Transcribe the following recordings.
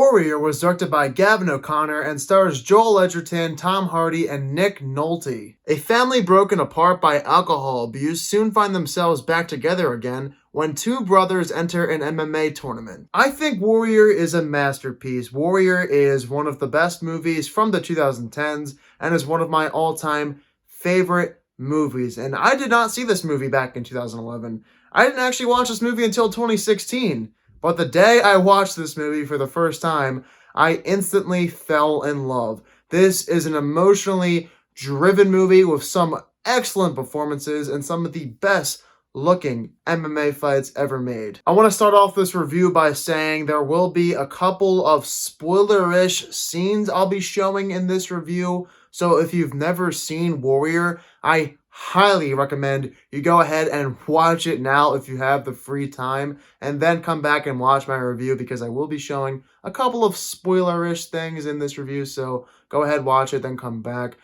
Warrior was directed by Gavin O'Connor and stars Joel Edgerton, Tom Hardy, and Nick Nolte. A family broken apart by alcohol abuse soon find themselves back together again when two brothers enter an MMA tournament. I think Warrior is a masterpiece. Warrior is one of the best movies from the 2010s and is one of my all-time favorite movies. And I did not see this movie back in 2011. I didn't actually watch this movie until 2016. But the day I watched this movie for the first time, I instantly fell in love. This is an emotionally driven movie with some excellent performances and some of the best looking MMA fights ever made. I want to start off this review by saying there will be a couple of spoiler-ish scenes I'll be showing in this review. So if you've never seen Warrior, I highly recommend you go ahead and watch it now if you have the free time, and then come back and watch my review because I will be showing a couple of spoiler-ish things in this review, so go ahead, watch it, then come back.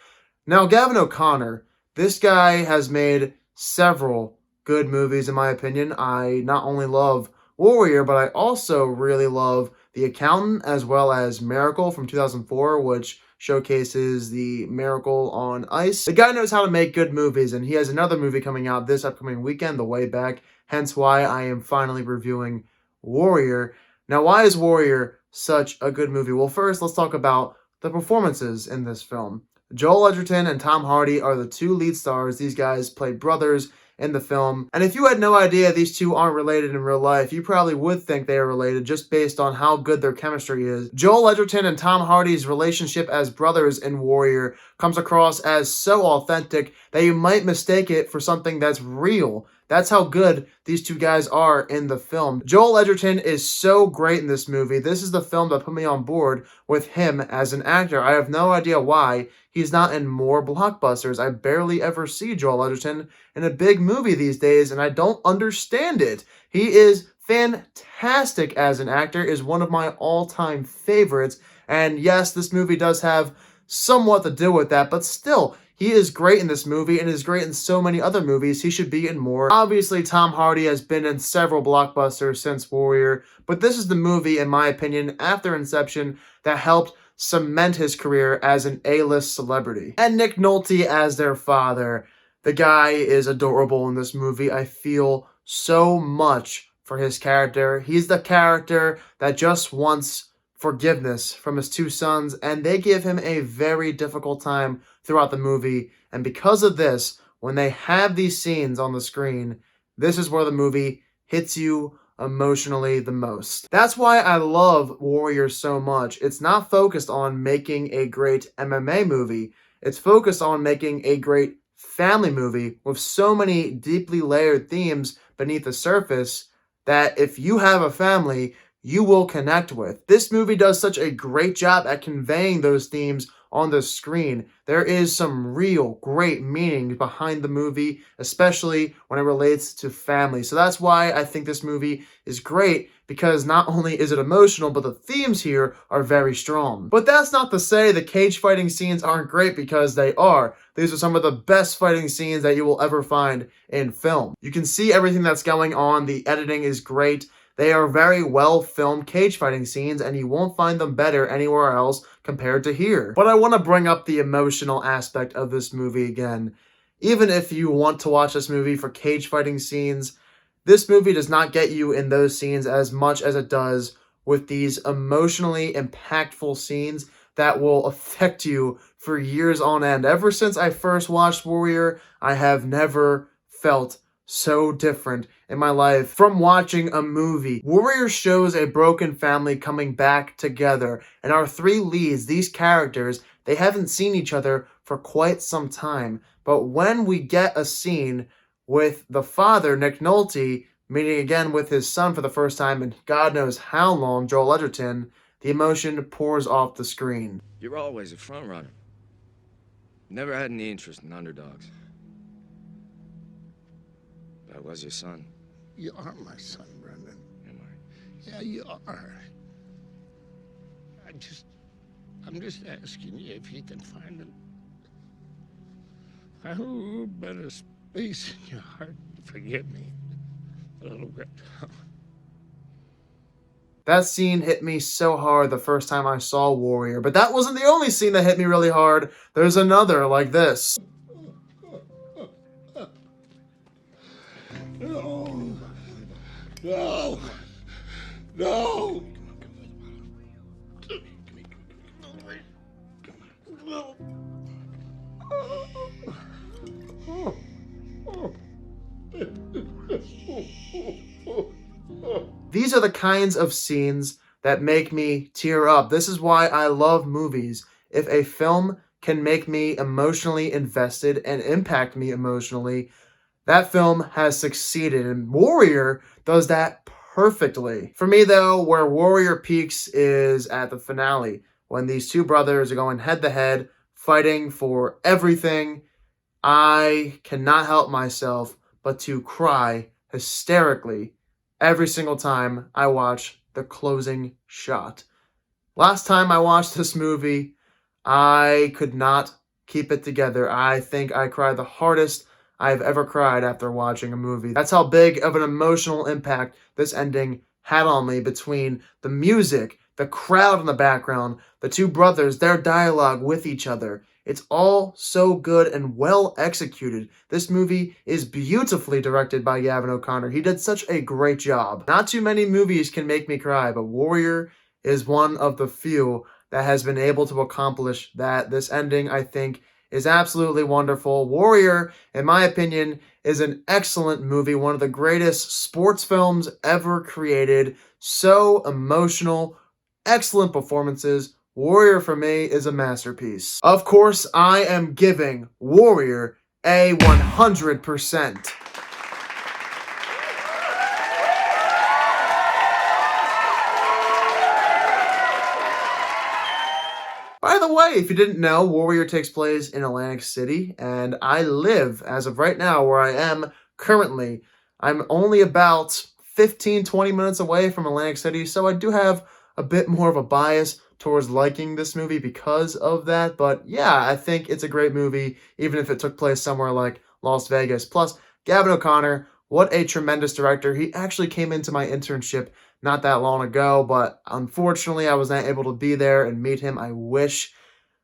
Now, Gavin O'Connor, this guy has made several good movies in my opinion. I not only love Warrior, but I also really love The Accountant as well as Miracle from 2004, which showcases the Miracle on Ice. The guy knows how to make good movies, and he has another movie coming out this upcoming weekend, The Way Back, hence why I am finally reviewing Warrior. Now, why is Warrior such a good movie? Well, first, let's talk about the performances in this film. Joel Edgerton and Tom Hardy are the two lead stars. These guys played brothers in the film. And if you had no idea these two aren't related in real life, you probably would think they are related just based on how good their chemistry is. Joel Edgerton and Tom Hardy's relationship as brothers in Warrior comes across as so authentic that you might mistake it for something that's real. That's how good these two guys are in the film. Joel Edgerton is so great in this movie. This is the film that put me on board with him as an actor. I have no idea why he's not in more blockbusters. I barely ever see Joel Edgerton in a big movie these days, and I don't understand it. He is fantastic as an actor, is one of my all-time favorites. And yes, this movie does have somewhat to do with that, but still, he is great in this movie and is great in so many other movies. He should be in more. Obviously, Tom Hardy has been in several blockbusters since Warrior, but this is the movie, in my opinion, after Inception, that helped cement his career as an A-list celebrity. And Nick Nolte as their father. The guy is adorable in this movie. I feel so much for his character. He's the character that just wants forgiveness from his two sons, and they give him a very difficult time throughout the movie. And because of this, when they have these scenes on the screen, this is where the movie hits you emotionally the most. That's why I love Warrior so much. It's not focused on making a great MMA movie. It's focused on making a great family movie with so many deeply layered themes beneath the surface that if you have a family, you will connect with. This movie does such a great job at conveying those themes on the screen. There is some real great meaning behind the movie, especially when it relates to family. So that's why I think this movie is great, because not only is it emotional, but the themes here are very strong. But that's not to say the cage fighting scenes aren't great, because they are. These are some of the best fighting scenes that you will ever find in film. You can see everything that's going on. The editing is great. They are very well filmed cage fighting scenes, and you won't find them better anywhere else compared to here. But I want to bring up the emotional aspect of this movie again. Even if you want to watch this movie for cage fighting scenes, this movie does not get you in those scenes as much as it does with these emotionally impactful scenes that will affect you for years on end. Ever since I first watched Warrior, I have never felt so different in my life from watching a movie. Warrior shows a broken family coming back together, and our three leads, these characters, they haven't seen each other for quite some time. But when we get a scene with the father, Nick Nolte, meeting again with his son for the first time in God knows how long, Joel Edgerton, the emotion pours off the screen. You're always a front runner. Never had any interest in underdogs. I was your son. You are my son, Brendan. Am I? Yeah, you are. I'm just asking you if you can find a little better space in your heart to forgive me. A little bit. That scene hit me so hard the first time I saw Warrior, but that wasn't the only scene that hit me really hard. There's another like this. No. No. No. These are the kinds of scenes that make me tear up. This is why I love movies. If a film can make me emotionally invested and impact me emotionally, that film has succeeded, and Warrior does that perfectly. For me, though, where Warrior peaks is at the finale, when these two brothers are going head to head, fighting for everything. I cannot help myself but to cry hysterically every single time I watch the closing shot. Last time I watched this movie, I could not keep it together. I think I cried the hardest I've ever cried after watching a movie. That's how big of an emotional impact this ending had on me, between the music, the crowd in the background, the two brothers, their dialogue with each other. It's all so good and well executed. This movie is beautifully directed by Gavin O'Connor. He did such a great job. Not too many movies can make me cry, but Warrior is one of the few that has been able to accomplish that. This ending, I think, is absolutely wonderful. Warrior, in my opinion, is an excellent movie, one of the greatest sports films ever created. So emotional, excellent performances. Warrior, for me, is a masterpiece. Of course, I am giving Warrior a 100%. By the way, if you didn't know, Warrior takes place in Atlantic City, and I live, as of right now, where I am currently. I'm only about 15-20 minutes away from Atlantic City, so I do have a bit more of a bias towards liking this movie because of that. But yeah, I think it's a great movie, even if it took place somewhere like Las Vegas. Plus, Gavin O'Connor, what a tremendous director. He actually came into my internship not that long ago, but unfortunately I was not able to be there and meet him. I wish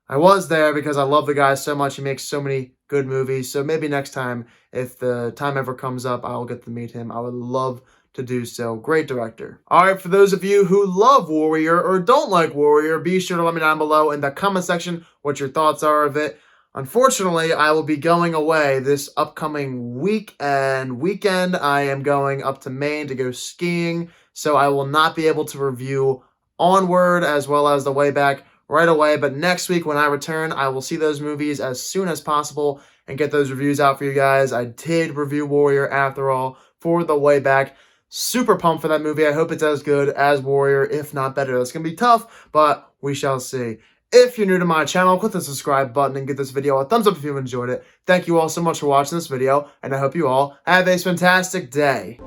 I was there because I love the guy so much. He makes so many good movies. So maybe next time, if the time ever comes up, I'll get to meet him. I would love to do so. Great director. All right, for those of you who love Warrior or don't like Warrior, be sure to let me down below in the comment section what your thoughts are of it. Unfortunately, I will be going away this upcoming week and weekend. I am going up to Maine to go skiing, so I will not be able to review Onward as well as The Way Back right away. But next week when I return, I will see those movies as soon as possible and get those reviews out for you guys. I did review Warrior after all for The Way Back. Super pumped for that movie. I hope it's as good as Warrior, if not better. It's going to be tough, but we shall see. If you're new to my channel, click the subscribe button and give this video a thumbs up if you enjoyed it. Thank you all so much for watching this video, and I hope you all have a fantastic day.